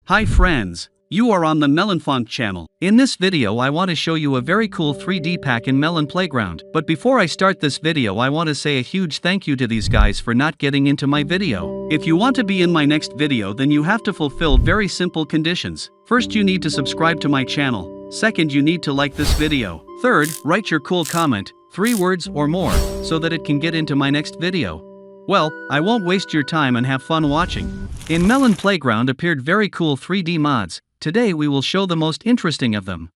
Hi friends, you are on the Melonfonk channel. In this video I want to show you a very cool 3D pack in Melon Playground. But before I start this video I want to say a huge thank you to these guys for not getting into my video. If you want to be in my next video then you have to fulfill very simple conditions. First, you need to subscribe to my channel. Second, you need to like this video. Third, write your cool comment, 3 words or more, so that it can get into my next video. Well, I won't waste your time and have fun watching. In Melon Playground appeared very cool 3D mods. Today we will show the most interesting of them.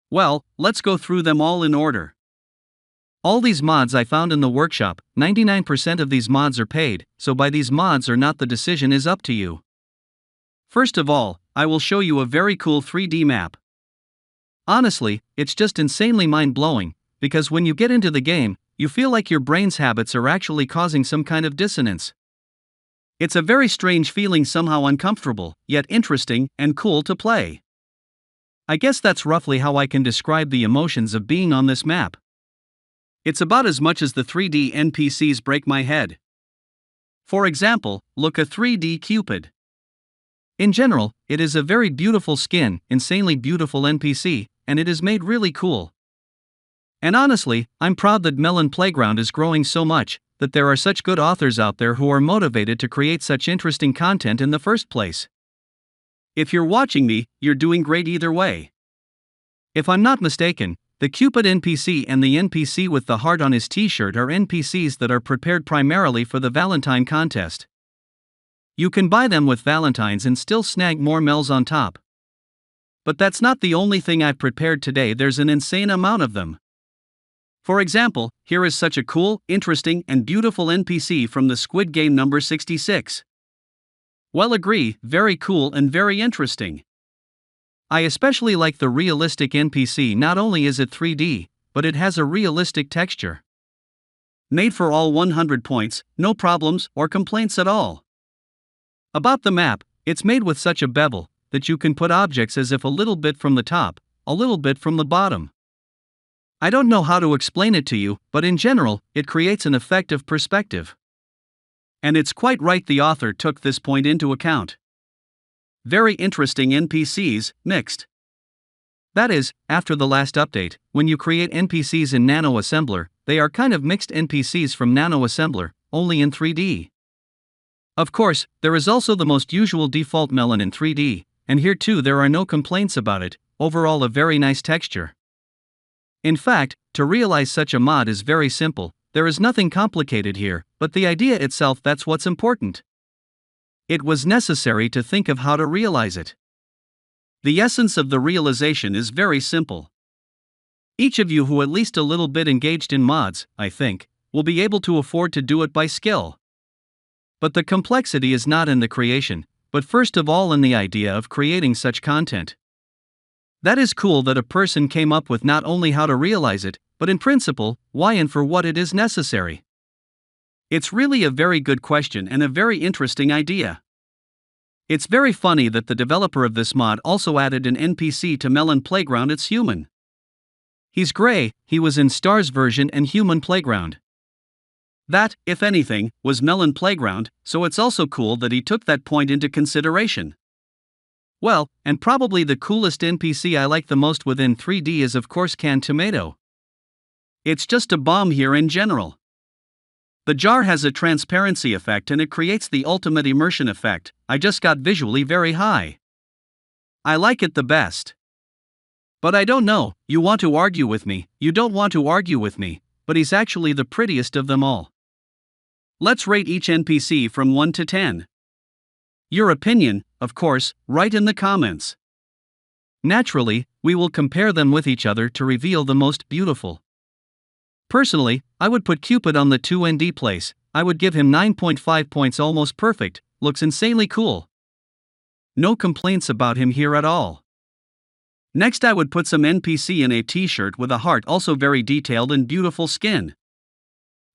Well, let's go through them all in order. All these mods I found in the workshop. 99% of these mods are paid, so buy these mods or not, the decision is up to you. First of all, I will show you a very cool 3D map. Honestly, it's just insanely mind-blowing, because when you get into the game, you feel like your brain's habits are actually causing some kind of dissonance. It's a very strange feeling, somehow uncomfortable, yet interesting and cool to play. I guess that's roughly how I can describe the emotions of being on this map. It's about as much as the 3D NPCs break my head. For example, look, a 3D Cupid. In general, it is a very beautiful skin, insanely beautiful NPC, and it is made really cool. And honestly, I'm proud that Melon Playground is growing so much, that there are such good authors out there who are motivated to create such interesting content in the first place. If you're watching me, you're doing great either way. If I'm not mistaken, the Cupid NPC and the NPC with the heart on his t-shirt are NPCs that are prepared primarily for the Valentine contest. You can buy them with Valentines and still snag more Mels on top. But that's not the only thing I've prepared today, there's an insane amount of them. For example, here is such a cool, interesting, and beautiful NPC from the Squid Game number 66. Well, agree, very cool and very interesting. I especially like the realistic NPC. Not only is it 3D, but it has a realistic texture. Made for all 100 points, no problems or complaints at all. About the map, it's made with such a bevel that you can put objects as if a little bit from the top, a little bit from the bottom. I don't know how to explain it to you, but in general, it creates an effect of perspective. And it's quite right, the author took this point into account. Very interesting NPCs, mixed. That is, after the last update, when you create NPCs in Nano Assembler, they are kind of mixed NPCs from Nano Assembler, only in 3D. Of course, there is also the most usual default Melon in 3D, and here too there are no complaints about it, overall a very nice texture. In fact, to realize such a mod is very simple, there is nothing complicated here, but the idea itself, that's what's important. It was necessary to think of how to realize it. The essence of the realization is very simple. Each of you who at least a little bit engaged in mods, I think, will be able to afford to do it by skill. But the complexity is not in the creation, but first of all in the idea of creating such content. That is cool that a person came up with not only how to realize it, but in principle, why and for what it is necessary. It's really a very good question and a very interesting idea. It's very funny that the developer of this mod also added an NPC to Melon Playground. It's human. He's gray, he was in Star's version and Human Playground. That, if anything, was Melon Playground, so it's also cool that he took that point into consideration. Well, and probably the coolest NPC I like the most within 3D is of course Canned Tomato. It's just a bomb here in general. The jar has a transparency effect and it creates the ultimate immersion effect. I just got visually very high. I like it the best. But I don't know, you want to argue with me, you don't want to argue with me, but he's actually the prettiest of them all. Let's rate each NPC from 1 to 10. Your opinion, of course, write in the comments. Naturally, we will compare them with each other to reveal the most beautiful. Personally, I would put Cupid on the 2ND place. I would give him 9.5 points, almost perfect, looks insanely cool. No complaints about him here at all. Next I would put some NPC in a t-shirt with a heart, also very detailed and beautiful skin.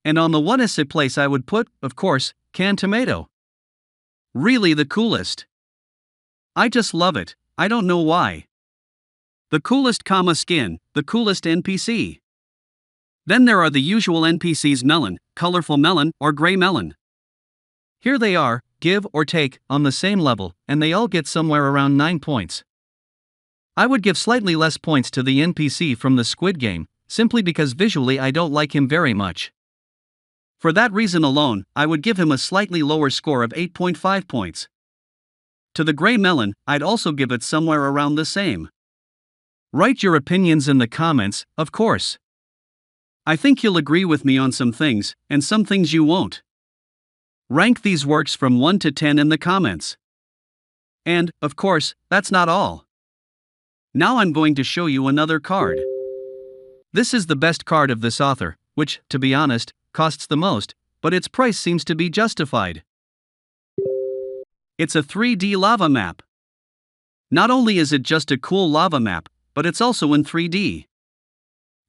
And on the 1S place I would put, of course, Canned Tomato. Really the coolest. I just love it, I don't know why. The coolest skin, the coolest NPC. Then there are the usual NPCs: melon, colorful melon, or gray melon. Here they are, give or take, on the same level, and they all get somewhere around 9 points. I would give slightly less points to the NPC from the Squid Game, simply because visually I don't like him very much. For that reason alone, I would give him a slightly lower score of 8.5 points. To the Grey Melon, I'd also give it somewhere around the same. Write your opinions in the comments, of course. I think you'll agree with me on some things, and some things you won't. Rank these works from 1 to 10 in the comments. And, of course, that's not all. Now I'm going to show you another card. This is the best card of this author, which, to be honest, costs the most, but its price seems to be justified. It's a 3D lava map. Not only is it just a cool lava map, but it's also in 3D.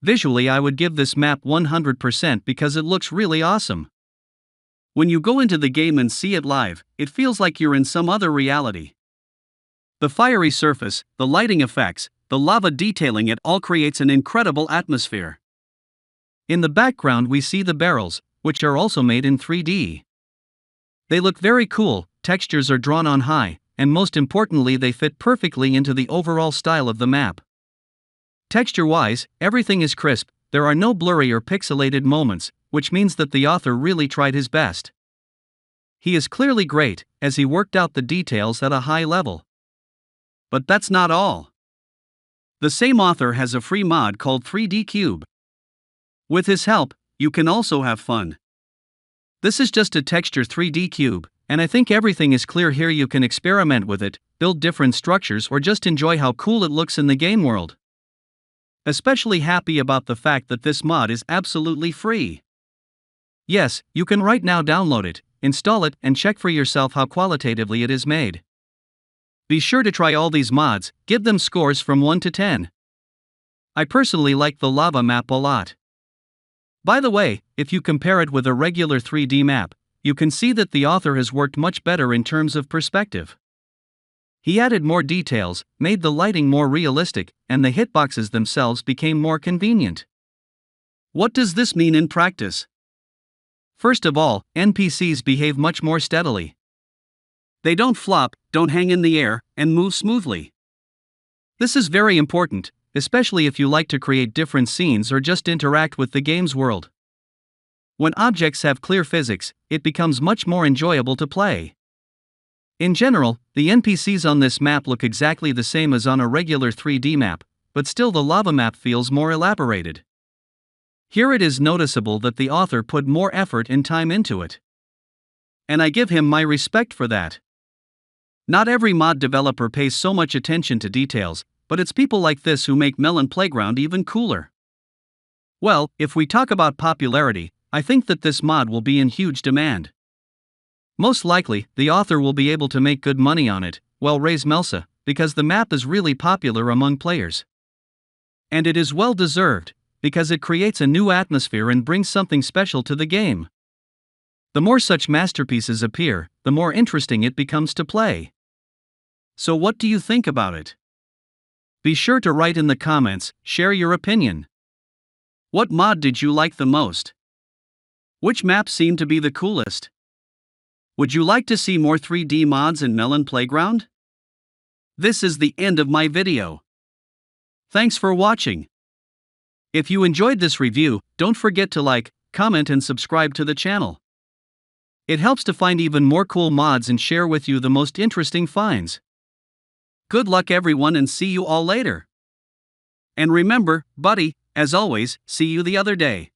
Visually, I would give this map 100% because it looks really awesome. When you go into the game and see it live, it feels like you're in some other reality. The fiery surface, the lighting effects, the lava detailing, it all creates an incredible atmosphere. In the background we see the barrels, which are also made in 3D. They look very cool, textures are drawn on high, and most importantly they fit perfectly into the overall style of the map. Texture-wise, everything is crisp, there are no blurry or pixelated moments, which means that the author really tried his best. He is clearly great, as he worked out the details at a high level. But that's not all. The same author has a free mod called 3D Cube. With his help, you can also have fun. This is just a texture 3D cube, and I think everything is clear here. You can experiment with it, build different structures, or just enjoy how cool it looks in the game world. Especially happy about the fact that this mod is absolutely free. Yes, you can right now download it, install it, and check for yourself how qualitatively it is made. Be sure to try all these mods, give them scores from 1 to 10. I personally like the lava map a lot. By the way, if you compare it with a regular 3D map, you can see that the author has worked much better in terms of perspective. He added more details, made the lighting more realistic, and the hitboxes themselves became more convenient. What does this mean in practice? First of all, NPCs behave much more steadily. They don't flop, don't hang in the air, and move smoothly. This is very important, especially if you like to create different scenes or just interact with the game's world. When objects have clear physics, it becomes much more enjoyable to play. In general, the NPCs on this map look exactly the same as on a regular 3D map, but still the lava map feels more elaborated. Here it is noticeable that the author put more effort and time into it. And I give him my respect for that. Not every mod developer pays so much attention to details, but it's people like this who make Melon Playground even cooler. Well, if we talk about popularity, I think that this mod will be in huge demand. Most likely, the author will be able to make good money on it, well raise Melsa, because the map is really popular among players. And it is well deserved, because it creates a new atmosphere and brings something special to the game. The more such masterpieces appear, the more interesting it becomes to play. So what do you think about it? Be sure to write in the comments, share your opinion. What mod did you like the most? Which map seemed to be the coolest? Would you like to see more 3D mods in Melon Playground? This is the end of my video. Thanks for watching. If you enjoyed this review, don't forget to like, comment and subscribe to the channel. It helps to find even more cool mods and share with you the most interesting finds. Good luck everyone and see you all later. And remember, buddy, as always, see you the other day.